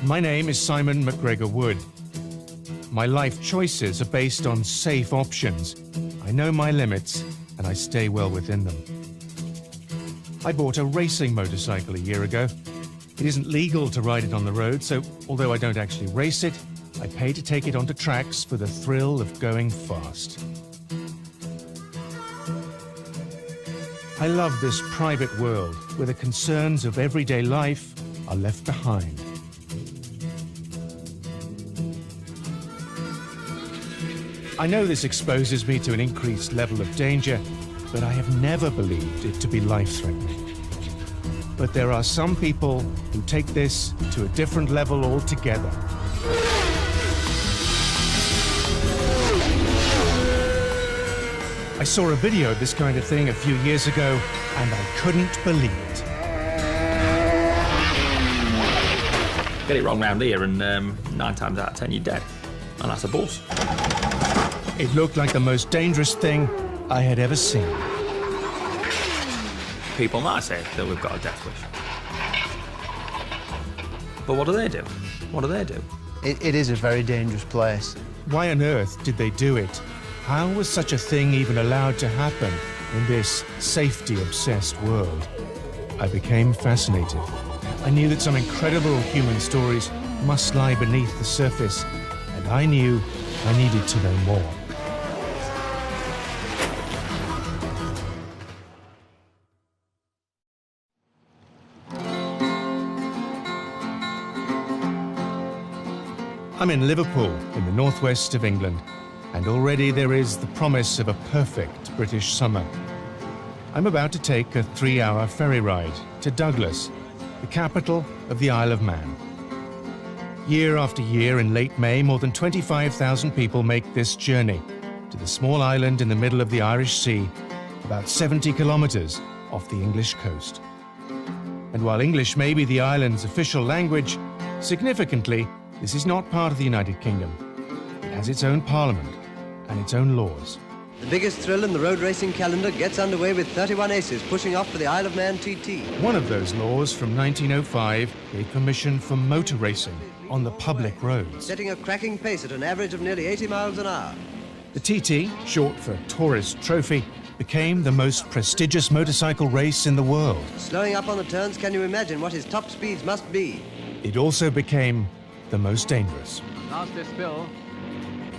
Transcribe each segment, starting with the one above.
My name is Simon McGregor-Wood. My life choices are based on safe options. I know my limits, and I stay well within them. I bought a racing motorcycle a year ago. It isn't legal to ride it on the road, so although I don't actually race it, I pay to take it onto tracks for the thrill of going fast. I love this private world where the concerns of everyday life are left behind. I know this exposes me to an increased level of danger, but I have never believed it to be life-threatening. But there are some people who take this to a different level altogether. I saw a video of this kind of thing a few years ago, and I couldn't believe it. Get it wrong round here, and 9 times out of 10 you're dead. And that's a bus. It looked like the most dangerous thing I had ever seen. People might say that we've got a death wish. But what do they do? What do they do? It is a very dangerous place. Why on earth did they do it? How was such a thing even allowed to happen in this safety-obsessed world? I became fascinated. I knew that some incredible human stories must lie beneath the surface, and I knew I needed to know more. I'm in Liverpool, in the northwest of England, and already there is the promise of a perfect British summer. I'm about to take a 3-hour ferry ride to Douglas, the capital of the Isle of Man. Year after year in late May, more than 25,000 people make this journey to the small island in the middle of the Irish Sea, about 70 kilometers off the English coast. And while English may be the island's official language, significantly, this is not part of the United Kingdom. It has its own parliament and its own laws. The biggest thrill in the road racing calendar gets underway with 31 aces pushing off for the Isle of Man TT. One of those laws from 1905 gave permission for motor racing on the public roads. Setting a cracking pace at an average of nearly 80 miles an hour. The TT, short for Tourist Trophy, became the most prestigious motorcycle race in the world. Slowing up on the turns, can you imagine what his top speeds must be? It also became the most dangerous. Fastest spill.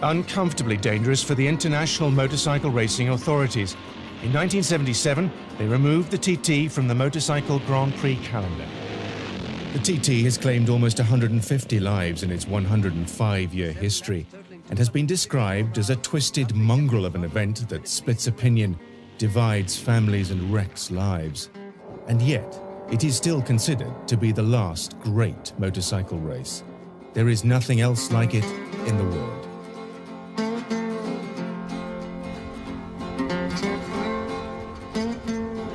Uncomfortably dangerous for the International Motorcycle Racing Authorities. In 1977, they removed the TT from the Motorcycle Grand Prix calendar. The TT has claimed almost 150 lives in its 105-year history and has been described as a twisted mongrel of an event that splits opinion, divides families and wrecks lives. And yet, it is still considered to be the last great motorcycle race. There is nothing else like it in the world.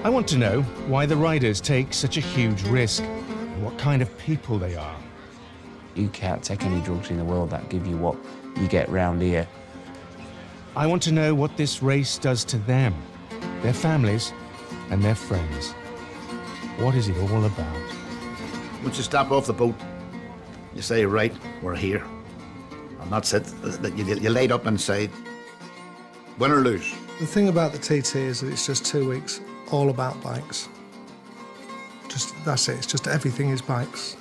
I want to know why the riders take such a huge risk and what kind of people they are. You can't take any drugs in the world that give you what you get round here. I want to know what this race does to them, their families, and their friends. What is it all about? Once you step off the boat, you say, right, we're here. And that's it. You laid up and say, win or lose. The thing about the TT is that it's just 2 weeks all about bikes. That's it. It's just everything is bikes.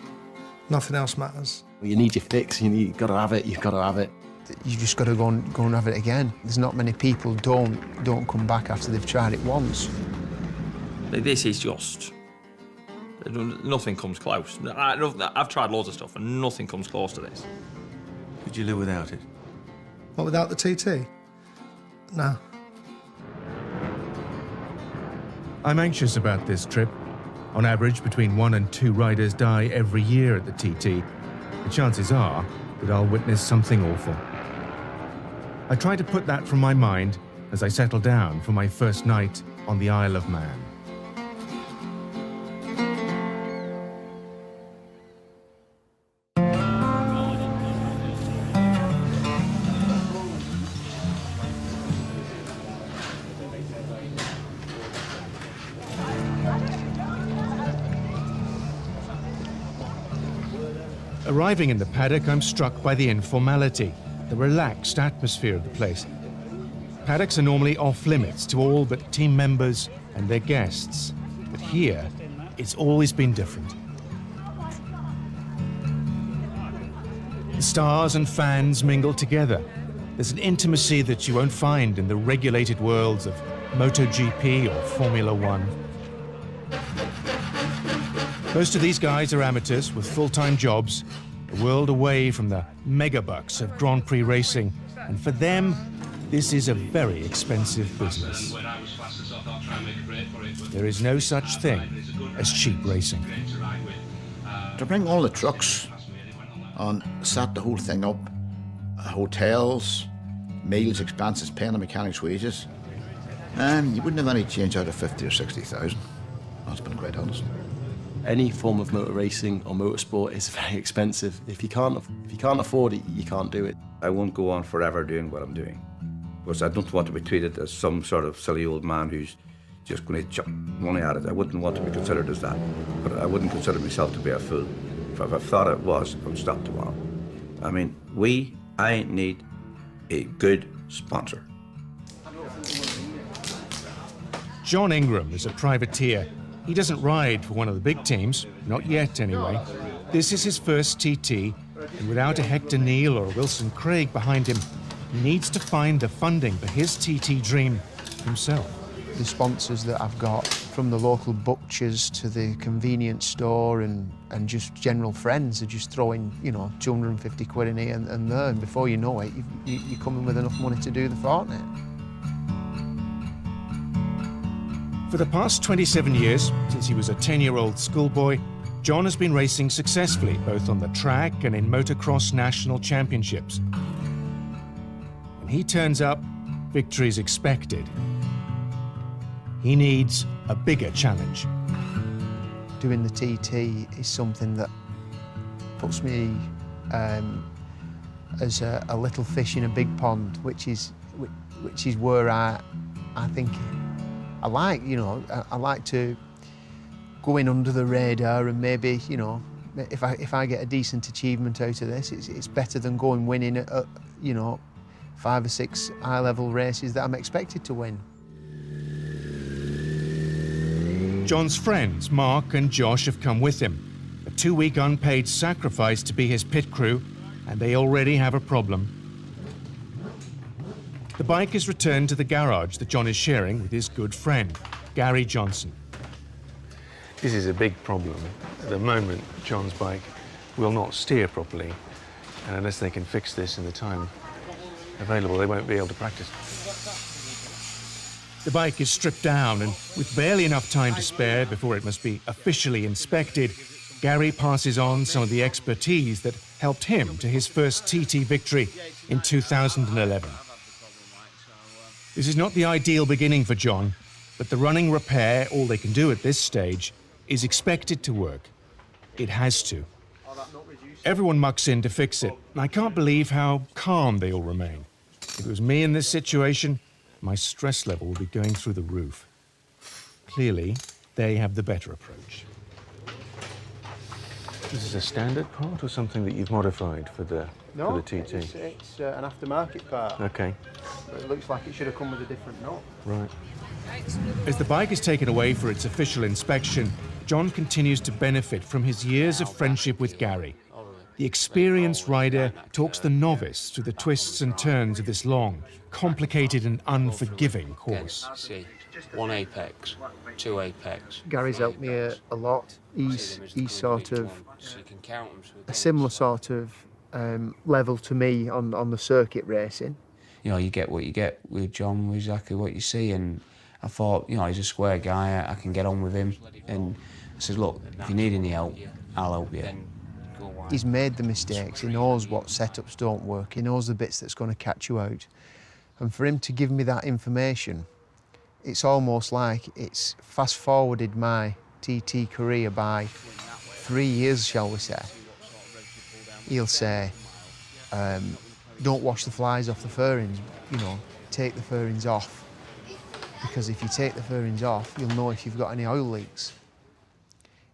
Nothing else matters. You need your fix. You've got to have it. You've got to have it. You just got to go and have it again. There's not many people don't come back after they've tried it once. This is just... nothing comes close. I've tried loads of stuff and nothing comes close to this. Could you live without it? What, without the TT? No. I'm anxious about this trip. On average, between 1 and 2 riders die every year at the TT. The chances are that I'll witness something awful. I try to put that from my mind as I settle down for my first night on the Isle of Man. Arriving in the paddock, I'm struck by the informality, the relaxed atmosphere of the place. Paddocks are normally off-limits to all but team members and their guests. But here, it's always been different. The stars and fans mingle together. There's an intimacy that you won't find in the regulated worlds of MotoGP or Formula One. Most of these guys are amateurs with full-time jobs, a world away from the megabucks of Grand Prix racing, and for them, this is a very expensive business. There is no such thing as cheap racing. To bring all the trucks and set the whole thing up, hotels, meals, expenses, paying the mechanics' wages, you wouldn't have any change out of 50 or 60,000. That's been quite honest. Any form of motor racing or motorsport is very expensive. If you can't afford it, you can't do it. I won't go on forever doing what I'm doing, because I don't want to be treated as some sort of silly old man who's just going to chuck money at it. I wouldn't want to be considered as that, but I wouldn't consider myself to be a fool. If I thought it was, I would stop tomorrow. I mean, I need a good sponsor. John Ingram is a privateer. He doesn't ride for one of the big teams, not yet anyway. This is his first TT, and without a Hector Neill or a Wilson Graig behind him, he needs to find the funding for his TT dream himself. The sponsors that I've got, from the local butchers to the convenience store and just general friends, are just throwing, 250 quid in here and there, and before you know it, you're coming with enough money to do the fortnight. For the past 27 years, since he was a 10-year-old schoolboy, John has been racing successfully, both on the track and in motocross national championships. When he turns up, victory's expected. He needs a bigger challenge. Doing the TT is something that puts me as a little fish in a big pond, which is where I think I like, I like to go in under the radar and maybe, if I get a decent achievement out of this, it's better than going winning at 5 or 6 high-level races that I'm expected to win. John's friends, Mark and Josh, have come with him. A 2-week unpaid sacrifice to be his pit crew, and they already have a problem. The bike is returned to the garage that John is sharing with his good friend, Gary Johnson. This is a big problem. At the moment, John's bike will not steer properly, and unless they can fix this in the time available, they won't be able to practice. The bike is stripped down, and with barely enough time to spare before it must be officially inspected, Gary passes on some of the expertise that helped him to his first TT victory in 2011. This is not the ideal beginning for John, but the running repair, all they can do at this stage, is expected to work. It has to. Everyone mucks in to fix it, and I can't believe how calm they all remain. If it was me in this situation, my stress level would be going through the roof. Clearly, they have the better approach. This is a standard part or something that you've modified for the TT? It's an aftermarket part. Okay. But it looks like it should have come with a different nut. Right. As the bike is taken away for its official inspection, John continues to benefit from his years of friendship with Gary. The experienced rider talks the novice through the twists and turns of this long, complicated and unforgiving course. See, 1 apex, 2 apex. Gary's helped me a lot. He's sort of So you can count them. a similar sort of level to me on the circuit racing. You get what you get with John, exactly what you see, and I thought, he's a square guy, I can get on with him, and I said, look, if you need any help, I'll help you. He's made the mistakes, he knows what setups don't work, he knows the bits that's going to catch you out. And for him to give me that information, it's almost like it's fast-forwarded my TT career by 3 years, shall we say. He'll say, don't wash the flies off the fairings, take the fairings off. Because if you take the fairings off, you'll know if you've got any oil leaks.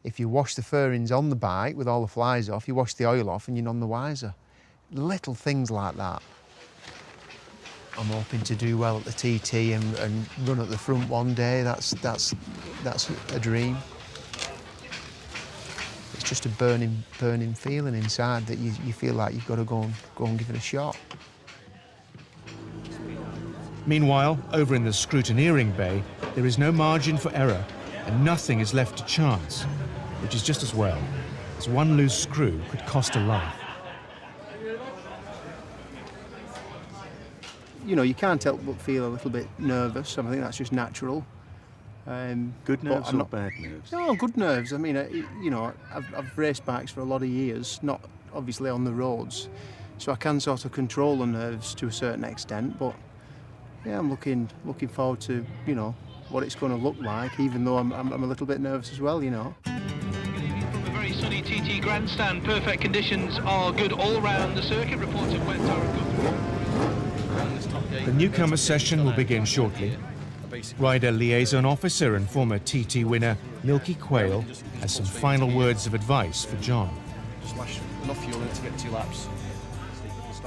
If you wash the fairings on the bike with all the flies off, you wash the oil off and you're none the wiser. Little things like that. I'm hoping to do well at the TT and run at the front one day. That's a dream. It's just a burning feeling inside that you feel like you've got to go and give it a shot. Meanwhile, over in the scrutineering bay, there is no margin for error and nothing is left to chance, which is just as well, as one loose screw could cost a life. You know, you can't help but feel a little bit nervous. I think that's just natural. Good nerves or bad nerves? No, good nerves. I mean, you know, I've raced bikes for a lot of years, not obviously on the roads, so I can sort of control the nerves to a certain extent. But yeah, I'm looking forward to, you know, what it's going to look like, even though I'm a little bit nervous as well, you know. From a very sunny TT grandstand, perfect conditions are good all round the circuit. Reports of wet are good. The newcomer session will begin shortly. Rider liaison officer and former TT winner Milky Quayle has some final words of advice for John. Slash enough fuel to get 2 laps.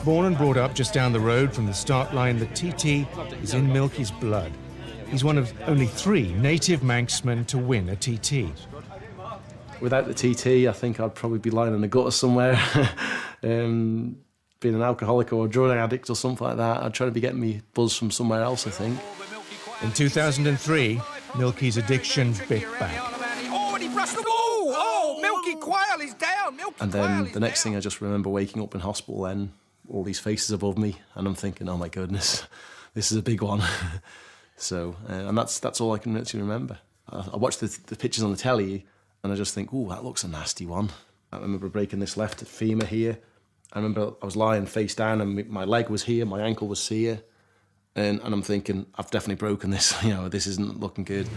Born and brought up just down the road from the start line, the TT is in Milky's blood. He's one of only 3 native Manxmen to win a TT. Without the TT, I think I'd probably be lying in the gutter somewhere. Being an alcoholic or a drug addict or something like that. I'd try to be getting me buzz from somewhere else, I think. In 2003, Milky's addiction bit back. Oh, Milky Quayle is down. And then the next thing I just remember waking up in hospital then, all these faces above me, and I'm thinking, oh my goodness, this is a big one. So, and that's all I can actually remember. I watch the pictures on the telly, and I just think, oh, that looks a nasty one. I remember breaking this left femur here. I remember I was lying face down and my leg was here, my ankle was here. And I'm thinking, I've definitely broken this, you know, this isn't looking good.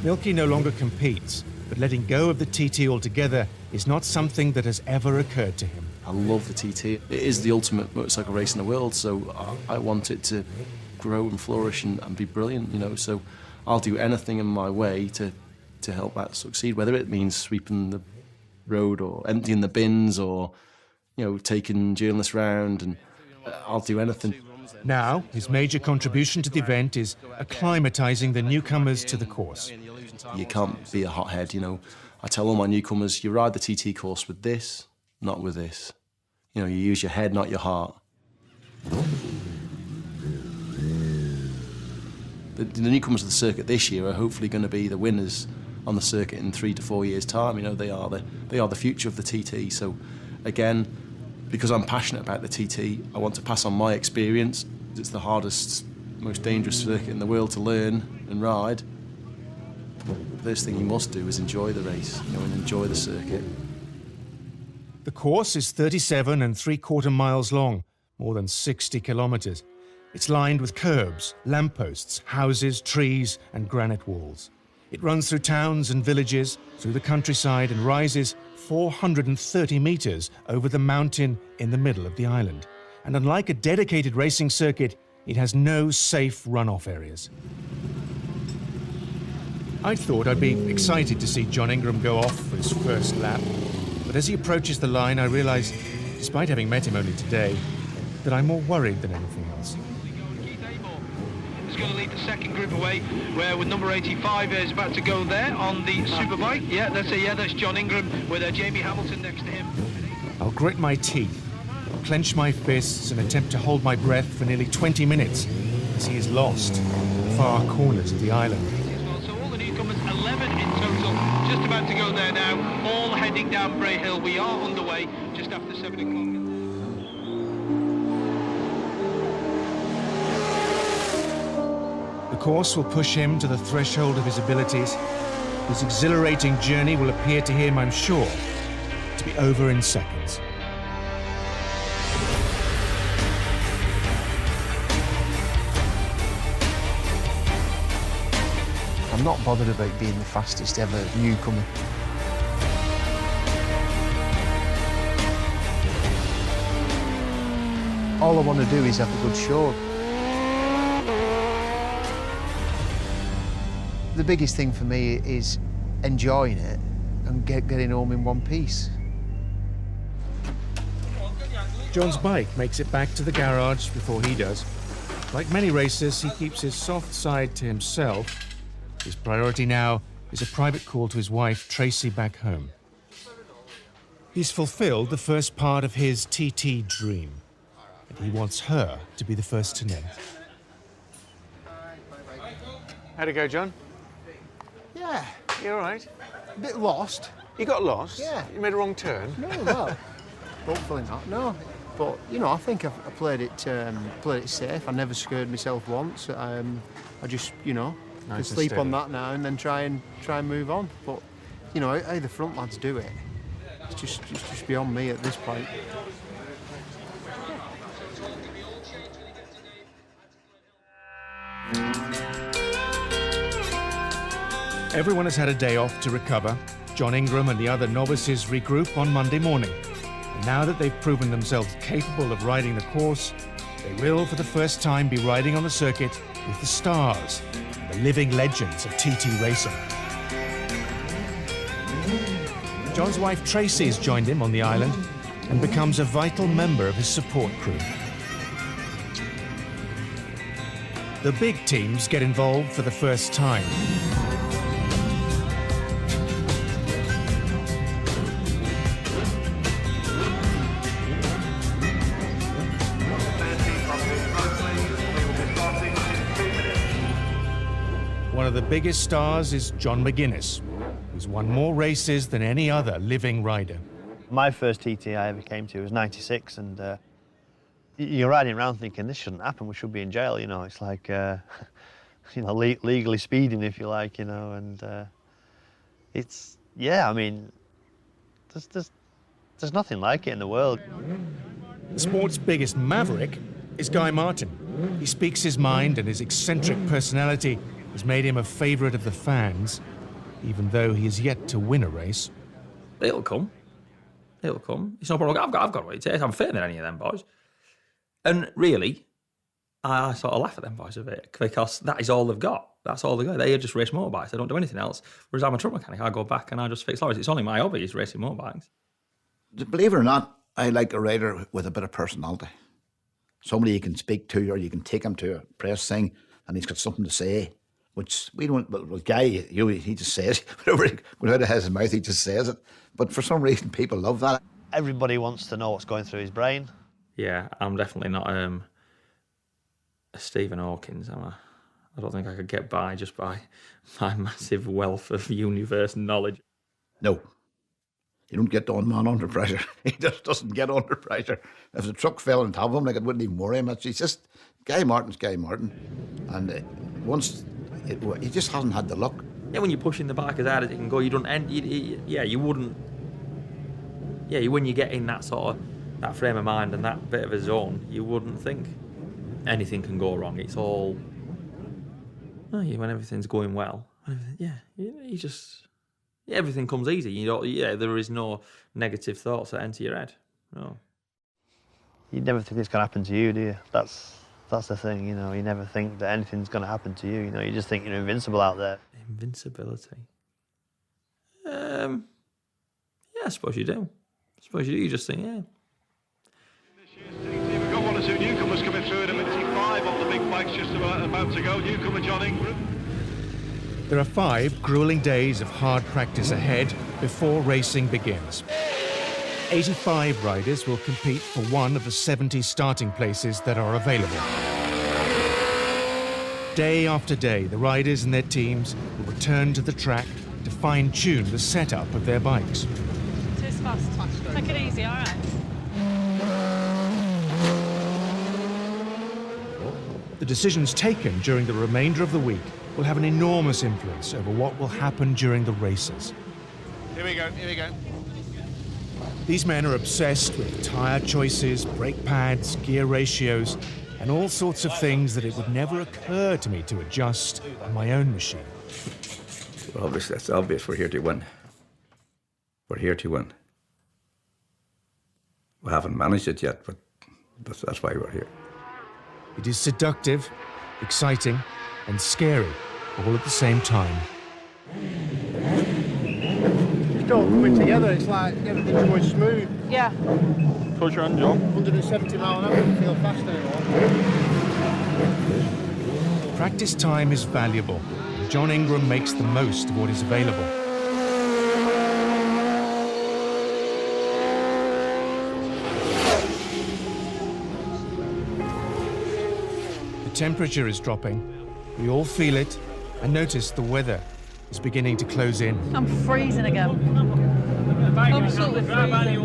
Milky no longer competes, but letting go of the TT altogether is not something that has ever occurred to him. I love the TT. It is the ultimate motorcycle race in the world, so I want it to grow and flourish and be brilliant, you know, so I'll do anything in my way to help that succeed, whether it means sweeping the road or emptying the bins or, you know, taking journalists round, and I'll do anything. Now, his major contribution to the event is acclimatising the newcomers to the course. You can't be a hothead, you know. I tell all my newcomers, you ride the TT course with this, not with this. You know, you use your head, not your heart. The newcomers of the circuit this year are hopefully going to be the winners on the circuit in 3 to 4 years' time. You know, they are the future of the TT. So, again, because I'm passionate about the TT, I want to pass on my experience. It's the hardest, most dangerous circuit in the world to learn and ride. The first thing you must do is enjoy the race, you know, and enjoy the circuit. The course is 37 3/4 miles long, more than 60 kilometres. It's lined with curbs, lampposts, houses, trees and granite walls. It runs through towns and villages, through the countryside, and rises 430 metres over the mountain in the middle of the island. And unlike a dedicated racing circuit, it has no safe runoff areas. I thought I'd be excited to see John Ingram go off for his first lap, but as he approaches the line, I realise, despite having met him only today, that I'm more worried than anything else. Is going to lead the second group away, where with number 85 is about to go there on the superbike. Yeah, that's John Ingram with Jamie Hamilton next to him. I'll grit my teeth, clench my fists and attempt to hold my breath for nearly 20 minutes as he is lost in the far corners of the island. So all the newcomers, 11 in total, just about to go there now, all heading down Bray Hill. We are underway just after 7 o'clock. The course will push him to the threshold of his abilities. His exhilarating journey will appear to him, I'm sure, to be over in seconds. I'm not bothered about being the fastest ever newcomer. All I want to do is have a good show. The biggest thing for me is enjoying it and getting home in one piece. John's bike makes it back to the garage before he does. Like many racers, he keeps his soft side to himself. His priority now is a private call to his wife, Tracy, back home. He's fulfilled the first part of his TT dream, and he wants her to be the first to know. How'd it go, John? Yeah, You all right? a bit lost. You got lost? Yeah. You made a wrong turn? No, well, hopefully not, no. But, you know, I think I played it safe. I never scared myself once. I just, you know, Nice could and sleep steady. on that now and then try and move on. But, you know, how the front lads do it, it's just beyond me at this point. Everyone has had a day off to recover. John Ingram and the other novices regroup on Monday morning. And now that they've proven themselves capable of riding the course, they will, for the first time, be riding on the circuit with the stars, the living legends of TT racing. John's wife Tracy has joined him on the island and becomes a vital member of his support crew. The big teams get involved for the first time. One of the biggest stars is John McGuinness, who's won more races than any other living rider. My first TT I ever came to was '96, and you're riding around thinking, this shouldn't happen, we should be in jail, you know. It's like, you know, legally speeding, if you like, you know, and it's, yeah, I mean, there's nothing like it in the world. The sport's biggest maverick is Guy Martin. He speaks his mind, and his eccentric personality has made him a favourite of the fans, even though he has yet to win a race. It'll come. It'll come. It's no problem. I've got what it takes. I'm fitter than any of them boys. And really, I sort of laugh at them boys a bit, because that is all they've got. That's all they got. They just race motorbikes. They don't do anything else. Whereas I'm a truck mechanic. I go back and I just fix lorries. It's only my hobby is racing motorbikes. Believe it or not, I like a rider with a bit of personality. Somebody you can speak to, or you can take him to a press thing and he's got something to say, which we don't, well, Guy, he just says, whatever has his mouth, he just says it. But for some reason, people love that. Everybody wants to know what's going through his brain. Yeah, I'm definitely not a Stephen Hawkins, am I? I don't think I could get by just by my massive wealth of universe knowledge. No. You don't get on man under pressure. He just doesn't get under pressure. If the truck fell on top of him, like, it wouldn't even worry him. It's just, Guy Martin's Guy Martin. And once, he just hasn't had the luck. Yeah, when you're pushing the bike as hard as it can go, you don't end. You wouldn't. Yeah, when you get in that sort of that frame of mind and that bit of a zone, you wouldn't think anything can go wrong. It's all. Oh, yeah, when everything's going well, you just. Everything comes easy. You know, there is no negative thoughts that enter your head. No. You never think it's going to happen to you, do you? That's the thing, you know. You never think that anything's going to happen to you. You know, you just think you're invincible out there. Invincibility. Yeah, I suppose you do. You just think, yeah. We've got one or two newcomers coming through at a minute 5 on the big bikes just about to go. Newcomer John Ingram. There are 5 grueling days of hard practice ahead before racing begins. 85 riders will compete for one of the 70 starting places that are available. Day after day, the riders and their teams will return to the track to fine-tune the setup of their bikes. Too fast. Take it easy, all right? The decisions taken during the remainder of the week will have an enormous influence over what will happen during the races. Here we go. These men are obsessed with tyre choices, brake pads, gear ratios, and all sorts of things that it would never occur to me to adjust on my own machine. Well, obviously, it's obvious we're here to win. We're here to win. We haven't managed it yet, but that's why we're here. It is seductive, exciting, and scary all at the same time. it's all coming together. It's like everything's going smooth. Yeah. Push your hand, John. 170 mile an hour, doesn't feel fast anymore. Practice time is valuable. John Ingram makes the most of what is available. The temperature is dropping. We all feel it and notice the weather is beginning to close in. I'm freezing again. Absolutely freezing.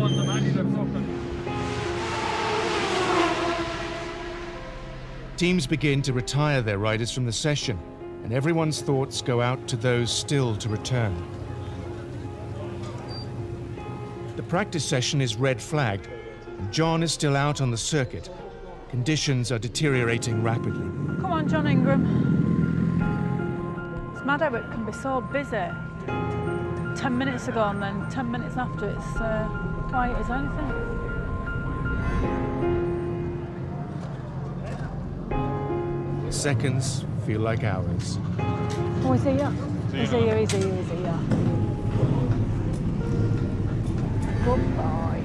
Teams begin to retire their riders from the session, and everyone's thoughts go out to those still to return. The practice session is red flagged, and John is still out on the circuit. Conditions are deteriorating rapidly. Come on, John Ingram. It's mad how it can be so busy. 10 minutes ago and then 10 minutes after it's quiet as anything. Seconds feel like hours. Oh, he's here. He's here, he's here, he's here. Good boy.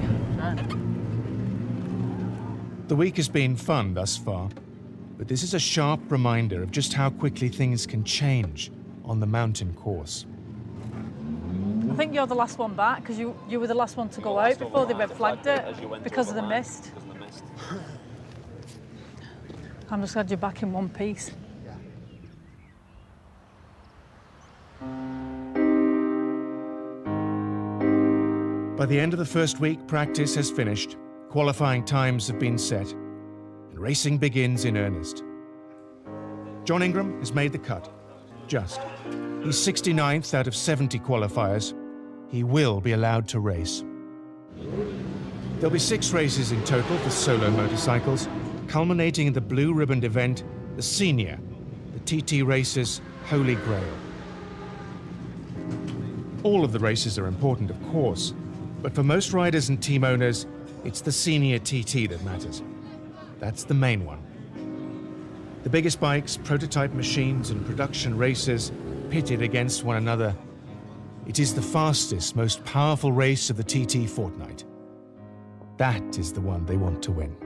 The week has been fun thus far, but this is a sharp reminder of just how quickly things can change on the mountain course. I think you're the last one back because you were the last one to go out before they red flagged it because of the mist. I'm just glad you're back in one piece. By the end of the first week, practice has finished, qualifying times have been set, and racing begins in earnest. John Ingram has made the cut, just. He's 69th out of 70 qualifiers. He will be allowed to race. There'll be 6 races in total for solo motorcycles, culminating in the blue-ribboned event, the Senior, the TT Racers' Holy Grail. All of the races are important, of course, but for most riders and team owners, it's the Senior TT that matters. That's the main one. The biggest bikes, prototype machines, and production racers pitted against one another. It is the fastest, most powerful race of the TT fortnight. That is the one they want to win.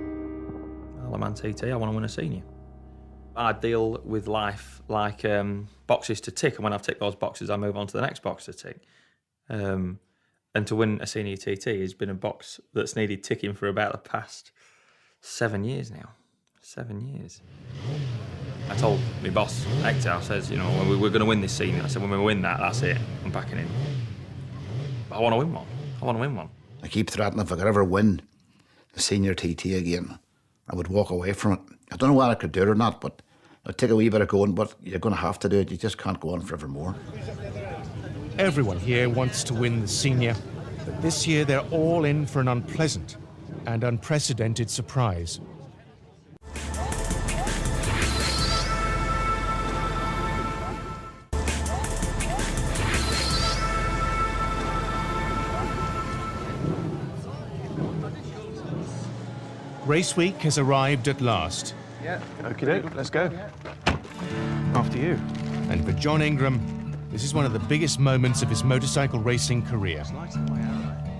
I'm on TT, I want to win a Senior. I deal with life like boxes to tick, and when I've ticked those boxes, I move on to the next box to tick. And to win a Senior TT has been a box that's needed ticking for about the past 7 years now. 7 years. I told my boss, Hector, I says, you know, we're going to win this Senior. I said, when we win that, that's it. I'm backing in. But I want to win one. I want to win one. I keep threatening if I could ever win the Senior TT again, I would walk away from it. I don't know whether I could do it or not, but I'd take a wee bit of going, but you're going to have to do it. You just can't go on forevermore. Everyone here wants to win the Senior, but this year they're all in for an unpleasant and unprecedented surprise. Race week has arrived at last. Yeah. Okay, let's go. After you. And for John Ingram, this is one of the biggest moments of his motorcycle racing career.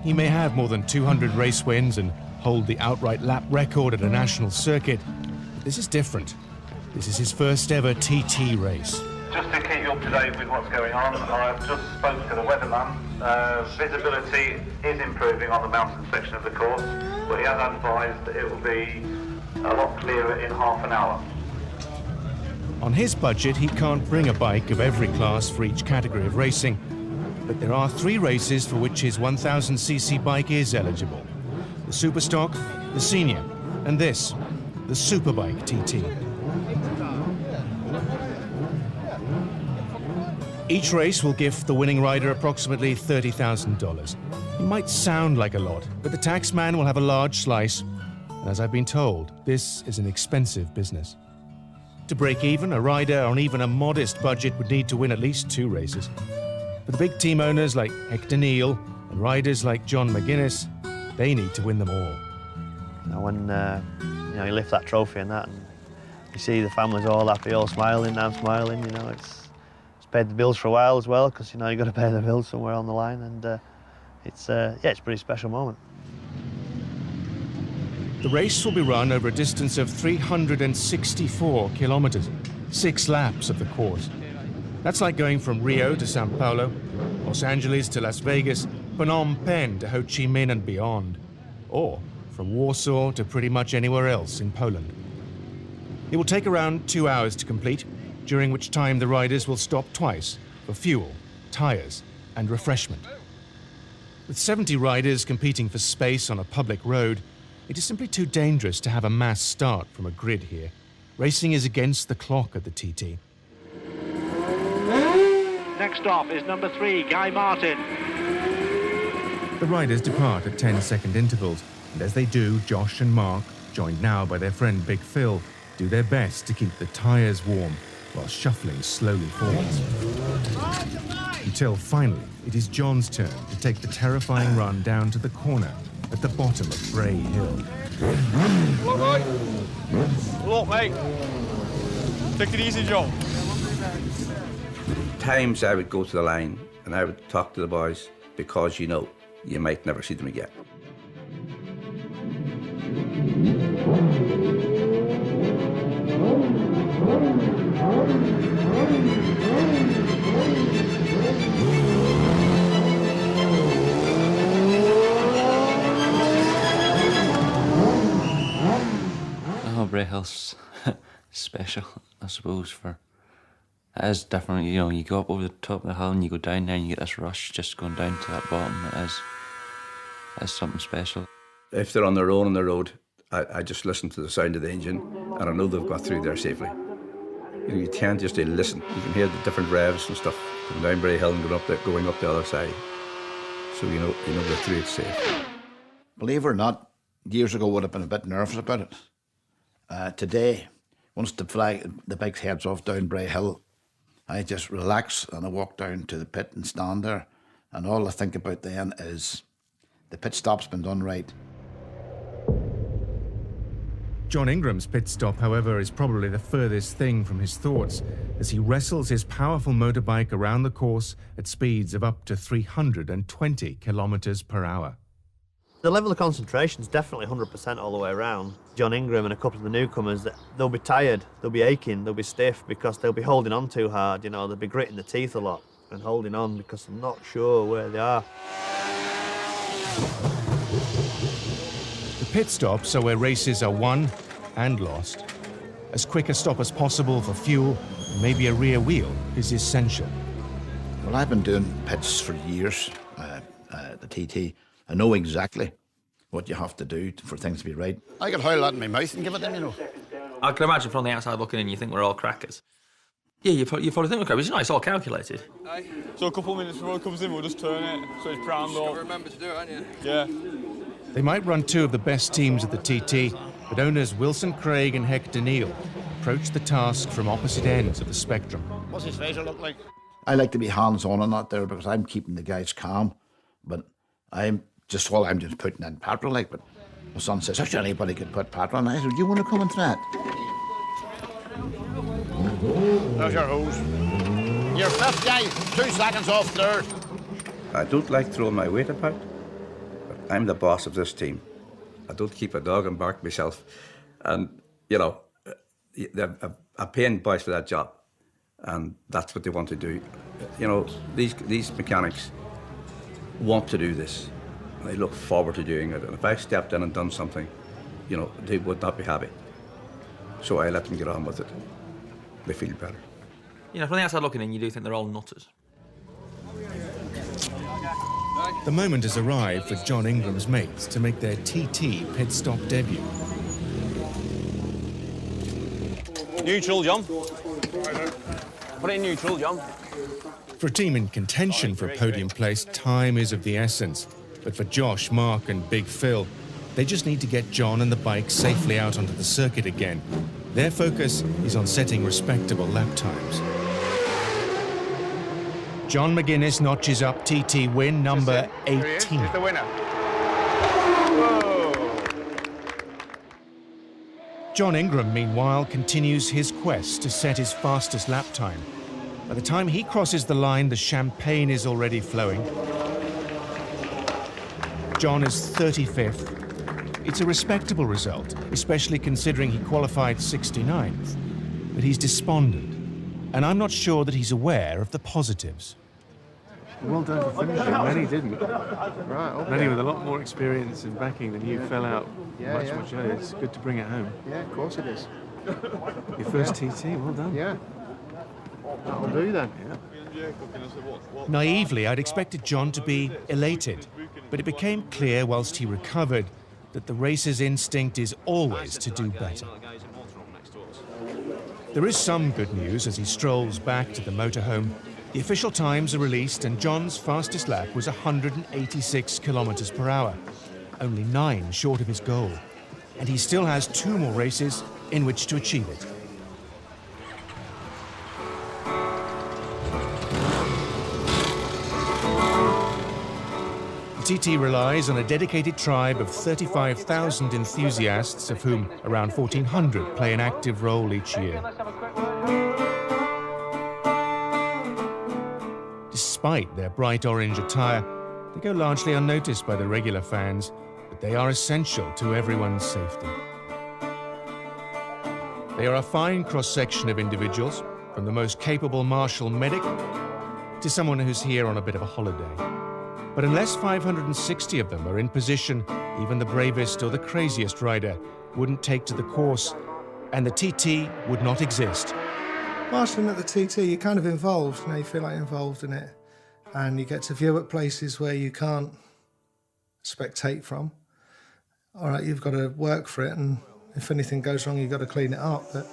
He may have more than 200 race wins and hold the outright lap record at a national circuit, but this is different. This is his first ever TT race. Just to keep you up to date with what's going on, I've just spoke to the weatherman. Visibility is improving on the mountain section of the course, but he has advised that it will be a lot clearer in half an hour. On his budget, he can't bring a bike of every class for each category of racing, but there are 3 races for which his 1000cc bike is eligible. The Superstock, the Senior, and this, the Superbike TT. Each race will gift the winning rider approximately $30,000. It might sound like a lot, but the tax man will have a large slice, and as I've been told, this is an expensive business. To break even, a rider on even a modest budget would need to win at least 2 races. For the big team owners like Hector Neill and riders like John McGuinness, they need to win them all. You know, when you lift that trophy and that, and you see the families all happy, all smiling, I'm smiling, you know, it's paid the bills for a while as well, because, you know, you've got to pay the bills somewhere on the line, and it's it's a pretty special moment. The race will be run over a distance of 364 kilometers, 6 laps of the course. That's like going from Rio to Sao Paulo, Los Angeles to Las Vegas, Phnom Penh to Ho Chi Minh and beyond, or from Warsaw to pretty much anywhere else in Poland. It will take around 2 hours to complete, during which time the riders will stop twice for fuel, tires, and refreshment. With 70 riders competing for space on a public road, it is simply too dangerous to have a mass start from a grid here. Racing is against the clock at the TT. Next stop is number 3, Guy Martin. The riders depart at 10-second intervals, and as they do, Josh and Mark, joined now by their friend Big Phil, do their best to keep the tyres warm while shuffling slowly forwards. Until finally, it is John's turn to take the terrifying run down to the corner at the bottom of Bray Hill. Look, mate. Take it easy, John. Times I would go to the line and I would talk to the boys because you know you might never see them again. Oh, Bray Hill's special, I suppose, for it is different, you know, you go up over the top of the hill and you go down there and you get this rush just going down to that bottom. It is something special. If they're on their own on the road, I just listen to the sound of the engine and I know they've got through there safely. You know, you tend just to listen. You can hear the different revs and stuff coming down Bray Hill and going up the other side. So you know they're through it safe. Believe it or not, years ago I would have been a bit nervous about it. Today, once the bike heads off down Bray Hill, I just relax and I walk down to the pit and stand there, and all I think about then is the pit stop's been done right. John Ingram's pit stop, however, is probably the furthest thing from his thoughts as he wrestles his powerful motorbike around the course at speeds of up to 320 kilometers per hour. The level of concentration is definitely 100% all the way around. John Ingram and a couple of the newcomers, they'll be tired, they'll be aching, they'll be stiff because they'll be holding on too hard, you know, they'll be gritting the teeth a lot and holding on because I'm not sure where they are. The pit stops are where races are won and lost. As quick a stop as possible for fuel, and maybe a rear wheel, is essential. Well, I've been doing pits for years, the TT. I know exactly what you have to do for things to be right. I could howl that in my mouth and give it them, you know. I can imagine from the outside looking in, you think we're all crackers. Yeah, you probably think we're crackers. It's all calculated. Aye. So a couple of minutes before it comes in, we'll just turn it so it's primed up. Remember to do it, aren't you? Yeah. They might run two of the best teams at the TT, but owners Wilson Graig and Hector Neill approach the task from opposite ends of the spectrum. What's his face look like? I like to be hands-on on that there because I'm keeping the guys calm, but I'm just putting in petrol, like, but my son says, actually anybody could put petrol in. I said, do you want to come and try it? There's your hose. You're fifth, guy, 2 seconds off third. I don't like throwing my weight about, but I'm the boss of this team. I don't keep a dog and bark myself. And, you know, I'm paying boys for that job, and that's what they want to do. You know, these mechanics want to do this. They look forward to doing it. And if I stepped in and done something, you know, they would not be happy. So I let them get on with it. They feel better. You know, from the outside looking in, you do think they're all nutters. The moment has arrived for John Ingram's mates to make their TT pit stop debut. Neutral, John. Put it in neutral, John. For a team in contention for a podium place, time is of the essence. But for Josh, Mark and Big Phil, they just need to get John and the bike safely out onto the circuit again. Their focus is on setting respectable lap times. John McGuinness notches up TT win number 18. He's the winner. Whoa. John Ingram, meanwhile, continues his quest to set his fastest lap time. By the time he crosses the line, the champagne is already flowing. John is 35th. It's a respectable result, especially considering he qualified 69th. But he's despondent, and I'm not sure that he's aware of the positives. Well done for finishing. Many didn't. Right, okay. Many with a lot more experience and backing than you fell out much earlier. It's good to bring it home. Yeah, of course it is. Your first TT, well done. Yeah. That'll do then. Yeah. Naively, I'd expected John to be elated, but it became clear whilst he recovered that the racer's instinct is always to do better. There is some good news as he strolls back to the motorhome. The official times are released and John's fastest lap was 186 kilometres per hour, only 9 short of his goal. And he still has 2 more races in which to achieve it. The TT relies on a dedicated tribe of 35,000 enthusiasts, of whom around 1,400 play an active role each year. Despite their bright orange attire, they go largely unnoticed by the regular fans, but they are essential to everyone's safety. They are a fine cross-section of individuals, from the most capable marshal medic to someone who's here on a bit of a holiday. But unless 560 of them are in position, even the bravest or the craziest rider wouldn't take to the course, and the TT would not exist. Marshalling at the TT, you're kind of involved, you know, you feel like you're involved in it. And you get to view at places where you can't spectate from. All right, you've got to work for it, and if anything goes wrong, you've got to clean it up. But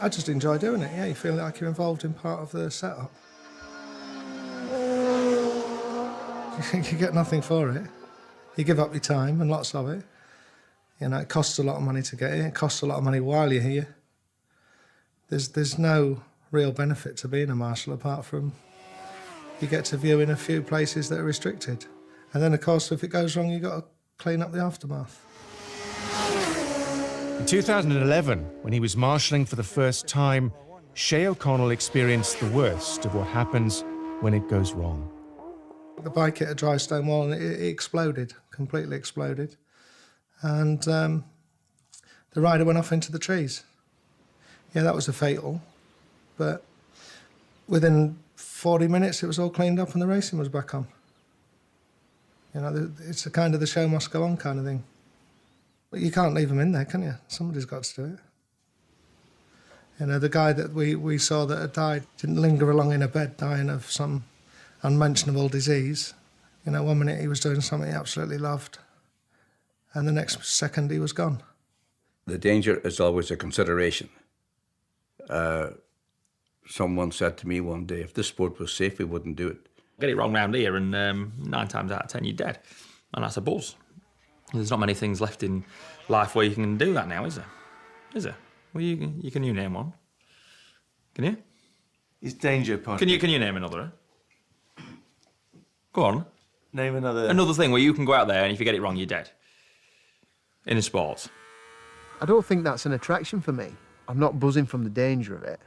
I just enjoy doing it, yeah, you feel like you're involved in part of the setup. You get nothing for it. You give up your time, and lots of it. You know, it costs a lot of money to get here. It costs a lot of money while you're here. There's no real benefit to being a marshal apart from you get to view in a few places that are restricted. And then, of course, if it goes wrong, you've got to clean up the aftermath. In 2011, when he was marshalling for the first time, Shay O'Connell experienced the worst of what happens when it goes wrong. The bike hit a dry stone wall and it exploded, completely exploded. And the rider went off into the trees. Yeah, that was a fatal, but within 40 minutes it was all cleaned up and the racing was back on. You know, it's a kind of the show must go on kind of thing. But you can't leave them in there, can you? Somebody's got to do it. You know, the guy that we saw that had died didn't linger along in a bed dying of some unmentionable disease. You know, 1 minute he was doing something he absolutely loved, and the next second he was gone. The danger is always a consideration. Someone said to me one day, if this sport was safe, we wouldn't do it. Get it wrong round here and 9 times out of 10 you're dead. And that's a buzz. There's not many things left in life where you can do that now, is there? Is there? Well, you name one? Can you? Is danger part? Can you name another? Go on. Name another. Another thing where you can go out there and if you get it wrong, you're dead. In a sport. I don't think that's an attraction for me. I'm not buzzing from the danger of it,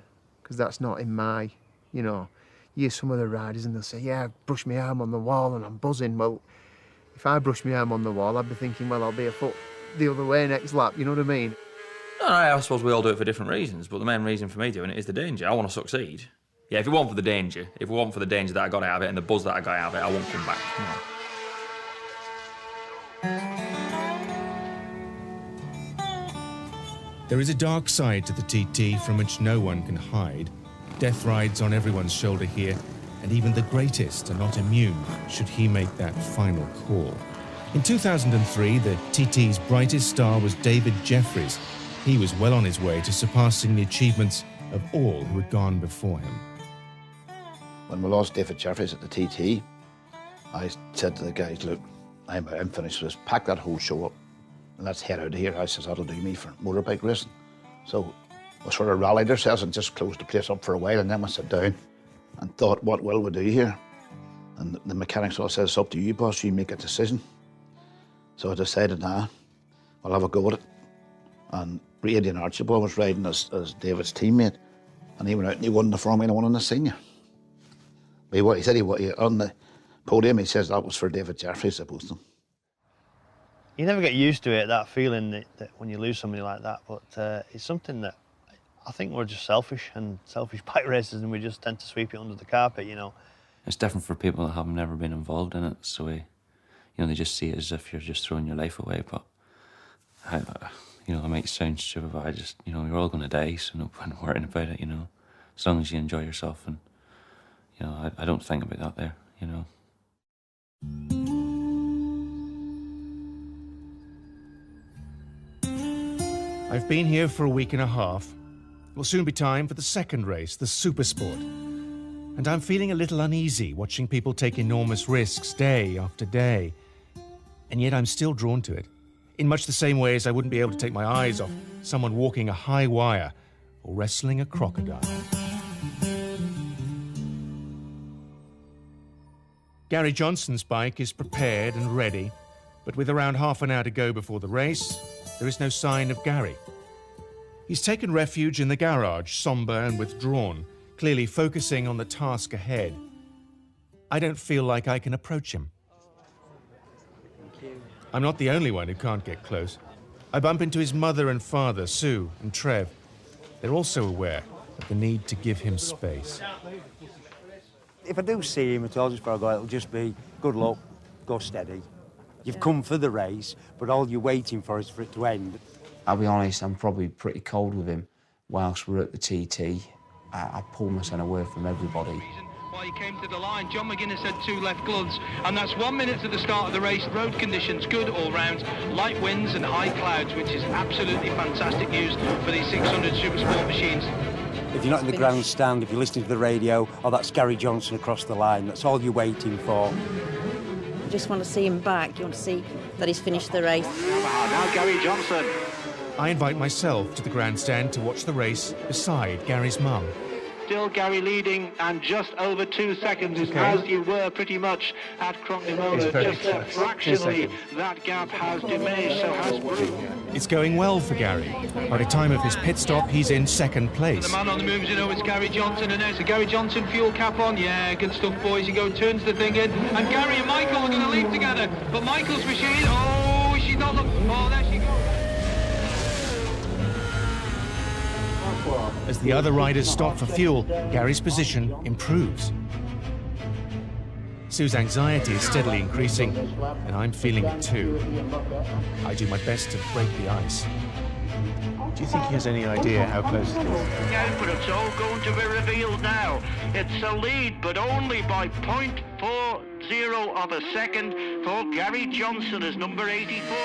because that's not in my, you know, you hear some of the riders and they'll say, yeah, I brush my arm on the wall and I'm buzzing. Well, if I brush my arm on the wall, I'd be thinking, well, I'll be a foot the other way next lap, you know what I mean? No, I suppose we all do it for different reasons, but the main reason for me doing it is the danger. I want to succeed. Yeah, if it weren't for the danger, that I got out of it and the buzz that I got out of it, I won't come back. No. There is a dark side to the TT from which no one can hide. Death rides on everyone's shoulder here, and even the greatest are not immune should he make that final call. In 2003, the TT's brightest star was David Jeffries. He was well on his way to surpassing the achievements of all who had gone before him. When we lost David Jeffries at the TT, I said to the guys, look, I'm finished with this. Pack that whole show up and let's head out of here. I says, that'll do me for motorbike racing. So we sort of rallied ourselves and just closed the place up for a while, and then we sat down and thought, what will we do here? And the mechanics all said, it's up to you, boss, you make a decision. So I decided, nah, I'll have a go at it. And Adrian Archibald was riding as David's teammate, and he went out and he won the Formula 1 in the senior. But he said on the podium, he says that was for David Jeffries, I suppose. You never get used to it, that feeling that when you lose somebody like that, but it's something that I think we're just selfish bike racers, and we just tend to sweep it under the carpet, you know. It's different for people that have never been involved in it, so you know, they just see it as if you're just throwing your life away, but you know, it might sound stupid, but I just, you know, you're all going to die, so no point worrying about it, you know, as long as you enjoy yourself, and, you know, I don't think about that there, you know. I've been here for a week and a half. It will soon be time for the second race, the Super Sport. And I'm feeling a little uneasy watching people take enormous risks day after day. And yet I'm still drawn to it, in much the same way as I wouldn't be able to take my eyes off someone walking a high wire or wrestling a crocodile. Gary Johnson's bike is prepared and ready, but with around half an hour to go before the race, there is no sign of Gary. He's taken refuge in the garage, sombre and withdrawn, clearly focusing on the task ahead. I don't feel like I can approach him. I'm not the only one who can't get close. I bump into his mother and father, Sue and Trev. They're also aware of the need to give him space. If I do see him at all just before I go, it'll just be good luck, go steady. You've come for the race, but all you're waiting for is for it to end. I'll be honest, I'm probably pretty cold with him. Whilst we're at the TT, I pulled myself away from everybody. While he came to the line, John McGuinness had 2 left gloves, and that's 1 minute to the start of the race. Road conditions good all round, light winds and high clouds, which is absolutely fantastic news for these 600 Super Sport machines. If you're not in the grandstand, if you're listening to the radio, oh, that's Gary Johnson across the line. That's all you're waiting for. You just want to see him back. You want to see that he's finished the race. Now Gary Johnson. I invite myself to the grandstand to watch the race beside Gary's mum. Still Gary leading, and just over 2 seconds is as you were pretty much at Crockney-Mola. Just fractionally, that gap has diminished, so has Bruce. It's going well for Gary. By the time of his pit stop, he's in second place. The man on the move, you know, it's Gary Johnson, and there's a Gary Johnson fuel cap on. Yeah, good stuff, boys. You go, turns the thing in, and Gary and Michael are going to leave together. But Michael's machine, oh, she doesn't. Oh, there she goes. As the other riders stop for fuel, Gary's position improves. Sue's anxiety is steadily increasing, and I'm feeling it too. I do my best to break the ice. Do you think he has any idea how close it is? Yeah, but it's all going to be revealed now. It's a lead, but only by 0.40 of a second for Gary Johnson as number 84.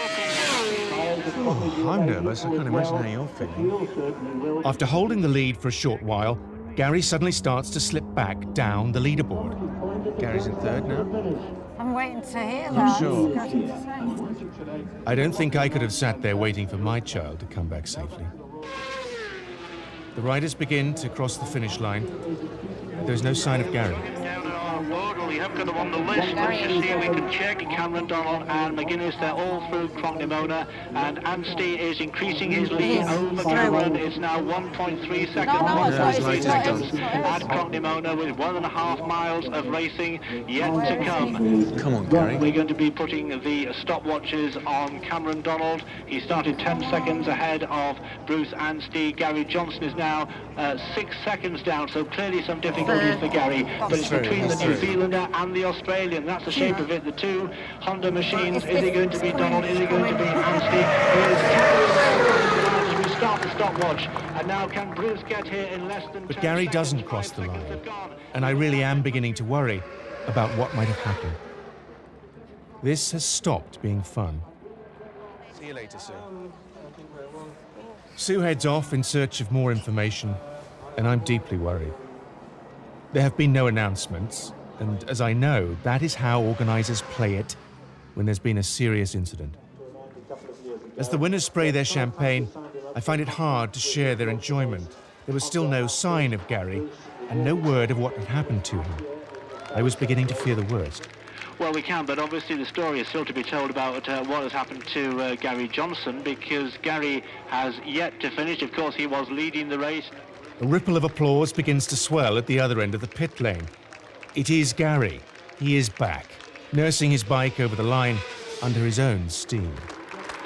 Oh, I'm nervous. I can't imagine how you're feeling. After holding the lead for a short while, Gary suddenly starts to slip back down the leaderboard. Gary's in third now. I'm waiting to hear I'm that. sure. I don't think I could have sat there waiting for my child to come back safely. The riders begin to cross the finish line. There's no sign of Gary. We have got them on the list. Let's just see if we can check. Cameron Donald and McGuinness, they're all through Crockney-Mola, and Anstey is increasing his lead over Cameron. It's now 1.3 seconds. At Crockney-Mola with 1.5 miles of racing yet to come. Come on, Gary. We're going to be putting the stopwatches on Cameron Donald. He started 10 seconds ahead of Bruce Anstey. Gary Johnson is now 6 seconds down, so clearly some difficulties for Gary, but it's between the New Zealander and the Australian. That's the shape of it. The 2 Honda machines. Is it going to be Donald? Is it going to be Anstey? We start the stopwatch, and now can Bruce get here in less than 10 But Gary seconds? doesn't cross the line, and I really am beginning to worry about what might have happened. This has stopped being fun. See you later, Sue. Sue heads off in search of more information, and I'm deeply worried. There have been no announcements, and as I know, that is how organisers play it when there's been a serious incident. As the winners spray their champagne, I find it hard to share their enjoyment. There was still no sign of Gary, and no word of what had happened to him. I was beginning to fear the worst. Well, we can, but obviously the story is still to be told about what has happened to Gary Johnson, because Gary has yet to finish. Of course, he was leading the race. A ripple of applause begins to swell at the other end of the pit lane. It is Gary. He is back, nursing his bike over the line under his own steam.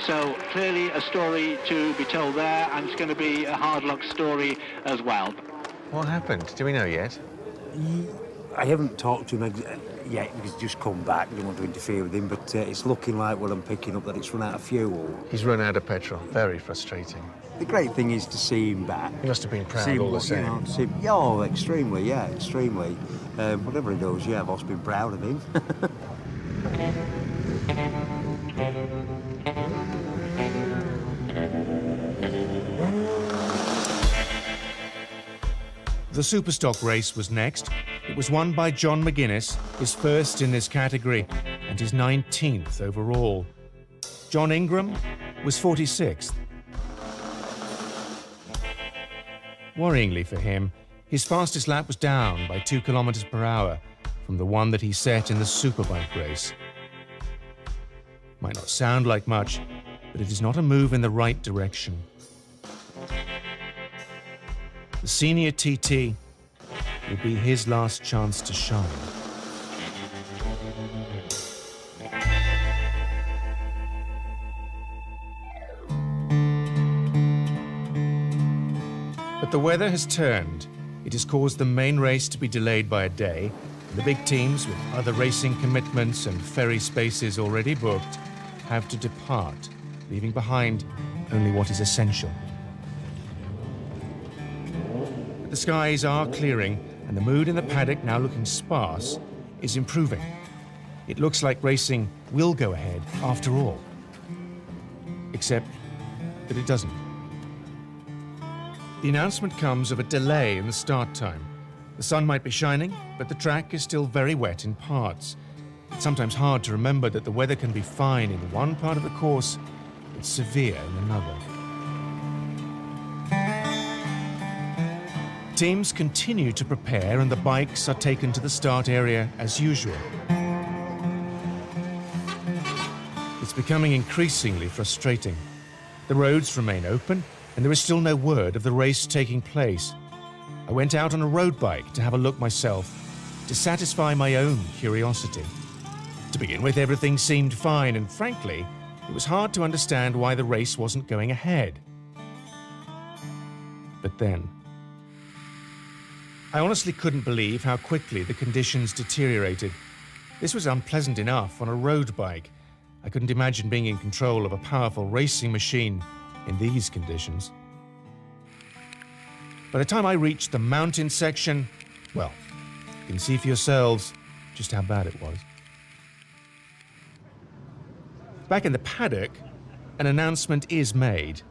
So clearly a story to be told there, and it's going to be a hard luck story as well. What happened? Do we know yet? I haven't talked to him yet because he's just come back. I don't want to interfere with him, but it's looking like what I'm picking up that it's run out of fuel. He's run out of petrol. Very frustrating. The great thing is to see him back. He must have been proud all the same. Oh, extremely, yeah, extremely. Whatever he does, yeah, I've also been proud of him. The Superstock race was next. It was won by John McGuinness, his first in this category and his 19th overall. John Ingram was 46th. Worryingly for him, his fastest lap was down by 2 kilometers per hour from the one that he set in the Superbike race. Might not sound like much, but it is not a move in the right direction. The senior TT will be his last chance to shine. But the weather has turned. It has caused the main race to be delayed by a day. And the big teams, with other racing commitments and ferry spaces already booked, have to depart, leaving behind only what is essential. The skies are clearing, and the mood in the paddock, now looking sparse, is improving. It looks like racing will go ahead after all. Except that it doesn't. The announcement comes of a delay in the start time. The sun might be shining, but the track is still very wet in parts. It's sometimes hard to remember that the weather can be fine in one part of the course, but severe in another. Teams continue to prepare and the bikes are taken to the start area as usual. It's becoming increasingly frustrating. The roads remain open and there is still no word of the race taking place. I went out on a road bike to have a look myself, to satisfy my own curiosity. To begin with, everything seemed fine, and frankly, it was hard to understand why the race wasn't going ahead. But then, I honestly couldn't believe how quickly the conditions deteriorated. This was unpleasant enough on a road bike. I couldn't imagine being in control of a powerful racing machine in these conditions. By the time I reached the mountain section, well, you can see for yourselves just how bad it was. Back in the paddock, an announcement is made,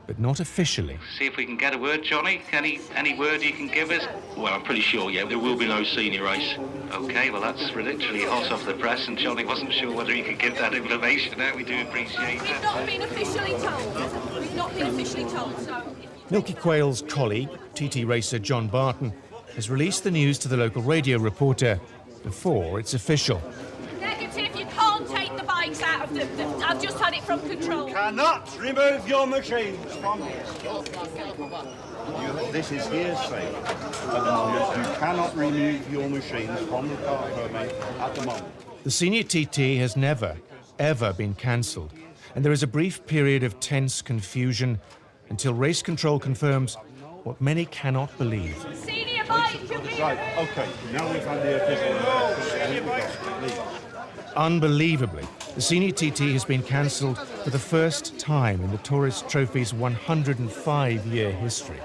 but not officially. See if we can get a word, Johnny. Any word you can give us? Well, I'm pretty sure, yeah, there will be no senior race. OK, well, that's literally hot off the press, and Johnny wasn't sure whether he could give that information out. We do appreciate that. We've not been officially told. We've not been officially told, so... Milky Quayle's colleague, TT racer John Barton, has released the news to the local radio reporter before it's official. Negative, you can't take the bikes out of the... I've just had it from control. Cannot remove your machines from this. This is hearsay at the moment. You cannot remove your machines from the car permit at the moment. The senior TT has never, ever been cancelled, and there is a brief period of tense confusion until race control confirms what many cannot believe. Senior bike, right, OK, now we've had the official... Unbelievably, the senior TT has been cancelled for the first time in the Tourist Trophy's 105-year history.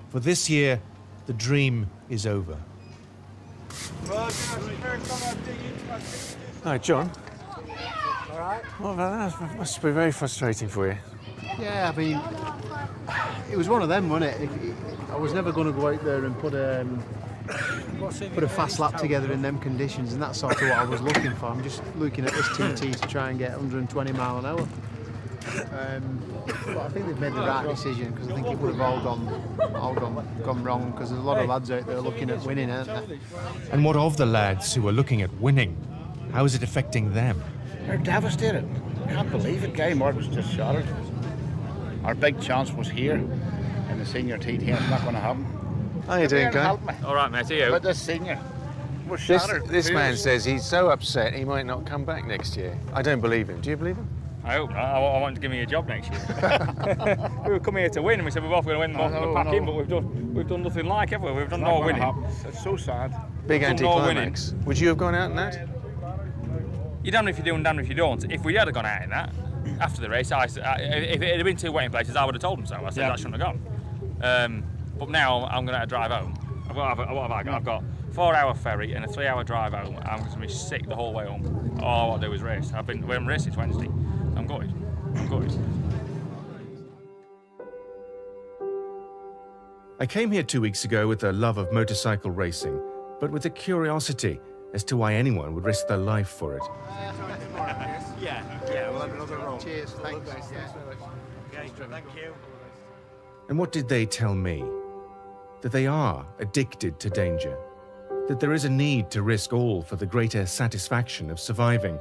For this year, the dream is over. Hi, John. All right. Well, that must be very frustrating for you. Yeah, I mean, it was one of them, wasn't it? I was never going to go out there and put a fast lap together in them conditions, and that's sort of what I was looking for. I'm just looking at this TT to try and get 120 mile an hour. But I think they've made the right decision, because I think it would have all gone wrong, because there's a lot of lads out there looking at winning, aren't they? And what of the lads who are looking at winning? How is it affecting them? They're devastated. Can't believe it. Gary Mark was just shattered. Our big chance was here in the senior TT, and it's not going to happen. How are you doing, Guy? Help me. All right, mate, are you? About this senior. was This, shattered. this man says he's so upset he might not come back next year. I don't believe him. Do you believe him? I hope not. I want to give me a job next year. We were coming here to win, and we said we're both going to win the packing, but we've done nothing like, have we? We've done no winning. It's so sad. Big anti-climax. Would you have gone out in that? You're damned if you do and damned if you don't. If we had gone out in that, after the race, if it had been 2 wetting places, I would have told them so. I said that shouldn't have gone. But now I'm going to drive home. What have I got? I've got a 4-hour ferry and a 3-hour drive home. I'm going to be sick the whole way home. All I want to do is race. We haven't raced since Wednesday. I'm gutted. I came here 2 weeks ago with a love of motorcycle racing, but with a curiosity as to why anyone would risk their life for it. Yeah, we'll have another roll. Cheers, thanks. Okay, thank you. And what did they tell me? That they are addicted to danger. That there is a need to risk all for the greater satisfaction of surviving.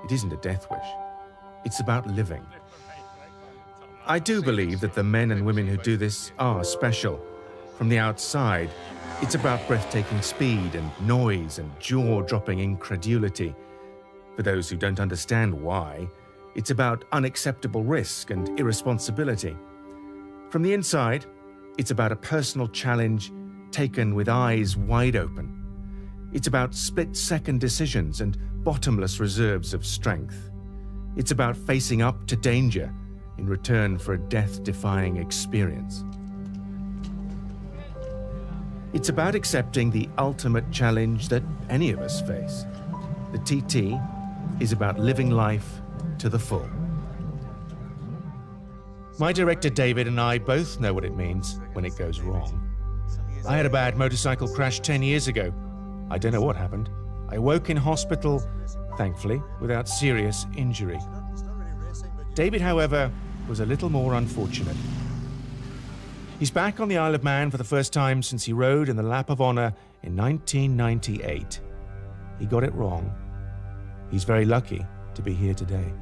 It isn't a death wish. It's about living. I do believe that the men and women who do this are special. From the outside, it's about breathtaking speed and noise and jaw-dropping incredulity. For those who don't understand why, it's about unacceptable risk and irresponsibility. From the inside, it's about a personal challenge taken with eyes wide open. It's about split-second decisions and bottomless reserves of strength. It's about facing up to danger in return for a death-defying experience. It's about accepting the ultimate challenge that any of us face. The TT is about living life to the full. My director David and I both know what it means when it goes wrong. I had a bad motorcycle crash 10 years ago. I don't know what happened. I woke in hospital, thankfully, without serious injury. David, however, was a little more unfortunate. He's back on the Isle of Man for the first time since he rode in the Lap of Honour in 1998. He got it wrong. He's very lucky to be here today.